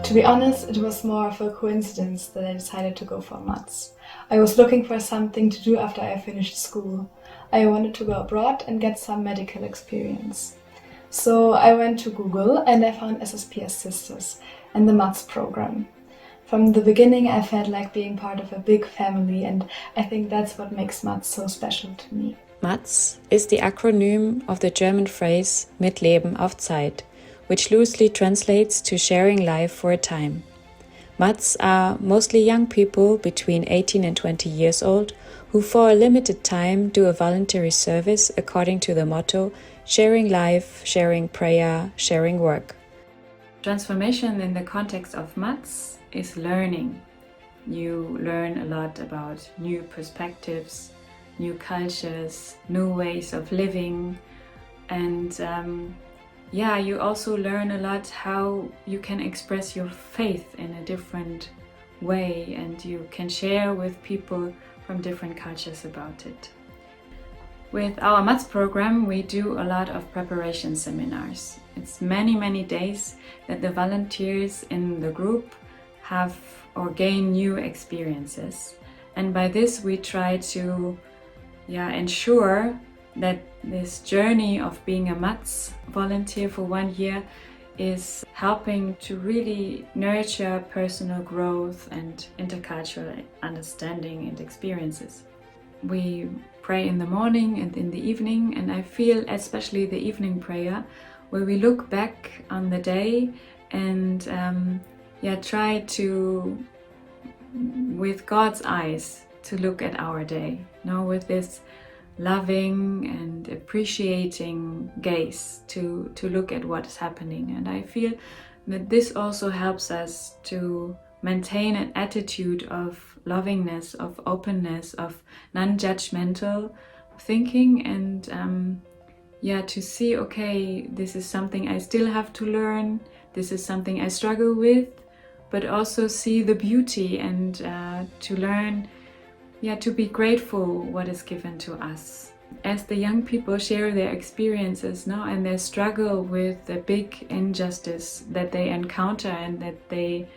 To be honest, it was more of a coincidence that I decided to go for MaZ. I was looking for something to do after I finished school. I wanted to go abroad and get some medical experience. So I went to Google and I found SSPS Sisters and the MaZ program. From the beginning I felt like being part of a big family, and I think that's what makes MaZ so special to me. MaZ is the acronym of the German phrase Mitleben auf Zeit, which loosely translates to sharing life for a time. MaZ are mostly young people between 18 and 20 years old who for a limited time do a voluntary service according to the motto sharing life, sharing prayer, sharing work. Transformation in the context of MaZ is learning. You learn a lot about new perspectives, new cultures, new ways of living, and you also learn a lot how you can express your faith in a different way, and you can share with people from different cultures about it. With our MaZ program, we do a lot of preparation seminars. It's many days that the volunteers in the group have or gain new experiences. And by this we try to ensure that this journey of being a MaZ volunteer for 1 year is helping to really nurture personal growth and intercultural understanding and experiences. We pray in the morning and in the evening, and I feel especially the evening prayer where we look back on the day and try to, with God's eyes, to look at our day, with this loving and appreciating gaze to look at what is happening. And I feel that this also helps us to maintain an attitude of lovingness, of openness, of non-judgmental thinking, and to see, okay, this is something I still have to learn, this is something I struggle with, but also see the beauty and to learn to be grateful what is given to us. As the young people share their experiences and their struggle with the big injustice that they encounter and that they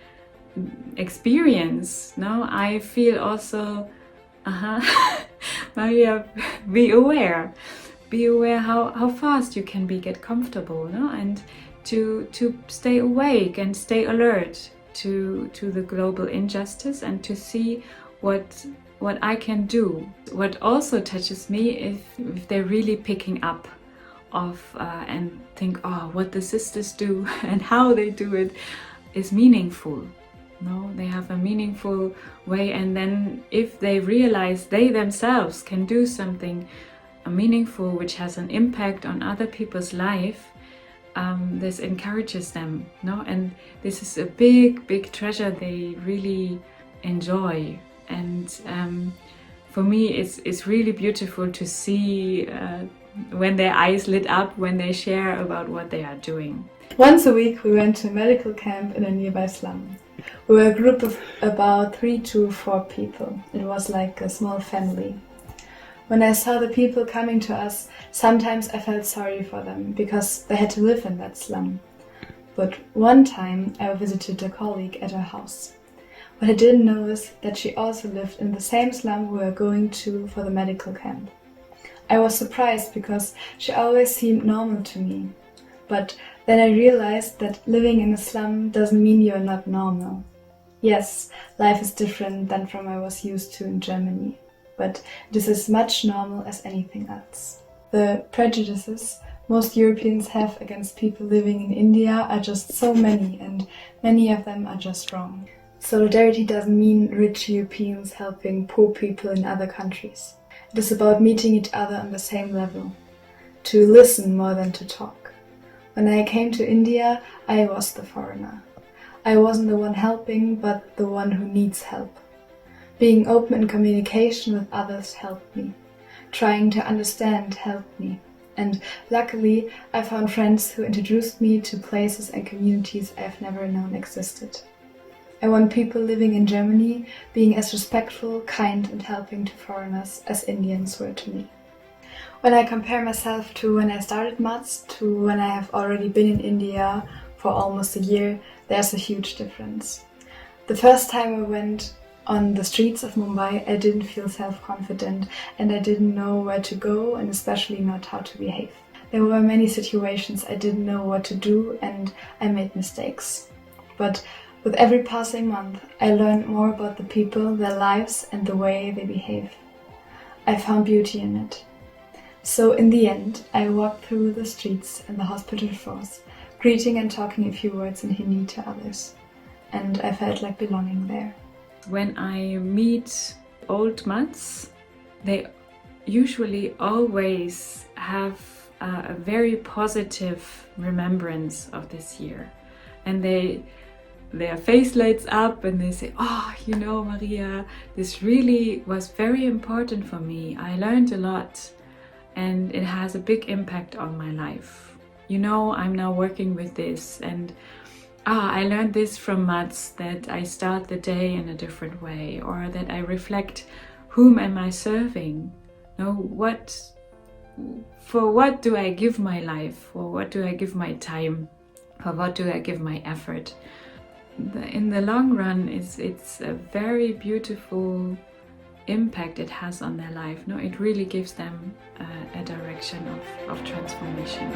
experience, I feel also, Maria, be aware how fast you can get comfortable, and to stay awake and stay alert to the global injustice, and to see what I can do. What also touches me if they're really picking up and think, what the sisters do and how they do it is meaningful. They have a meaningful way, and then if they realize they themselves can do something meaningful which has an impact on other people's life, this encourages them, and this is a big treasure they really enjoy. And for me it's really beautiful to see when their eyes lit up when they share about what they are doing. Once a week we went to a medical camp in a nearby slum. We were a group of about 3 to 4 people. It was like a small family. When I saw the people coming to us, sometimes I felt sorry for them because they had to live in that slum. But one time I visited a colleague at her house. What I didn't know is that she also lived in the same slum we were going to for the medical camp. I was surprised because she always seemed normal to me. But then I realized that living in a slum doesn't mean you're not normal. Yes, life is different than from what I was used to in Germany, but this is as much normal as anything else. The prejudices most Europeans have against people living in India are just so many, and many of them are just wrong. Solidarity doesn't mean rich Europeans helping poor people in other countries. It is about meeting each other on the same level, to listen more than to talk. When I came to India, I was the foreigner. I wasn't the one helping, but the one who needs help. Being open in communication with others helped me. Trying to understand helped me. And luckily, I found friends who introduced me to places and communities I've never known existed. I want people living in Germany being as respectful, kind and helping to foreigners as Indians were to me. When I compare myself to when I started MaZ to when I have already been in India for almost a year, there's a huge difference. The first time I went on the streets of Mumbai, I didn't feel self-confident and I didn't know where to go and especially not how to behave. There were many situations I didn't know what to do and I made mistakes. But with every passing month, I learned more about the people, their lives and the way they behave. I found beauty in it. So in the end, I walked through the streets and the hospital floors, greeting and talking a few words in Hindi to others. And I felt like belonging there. When I meet old MaZs, they usually always have a very positive remembrance of this year. And their face lights up and they say, oh, you know, Maria, this really was very important for me. I learned a lot and it has a big impact on my life. You know, I'm now working with this and I learned this from MaZ, that I start the day in a different way, or that I reflect, whom am I serving? For what do I give my life? For what do I give my time? For what do I give my effort? In the long run, it's a very beautiful impact it has on their life. No, it really gives them a direction of transformation.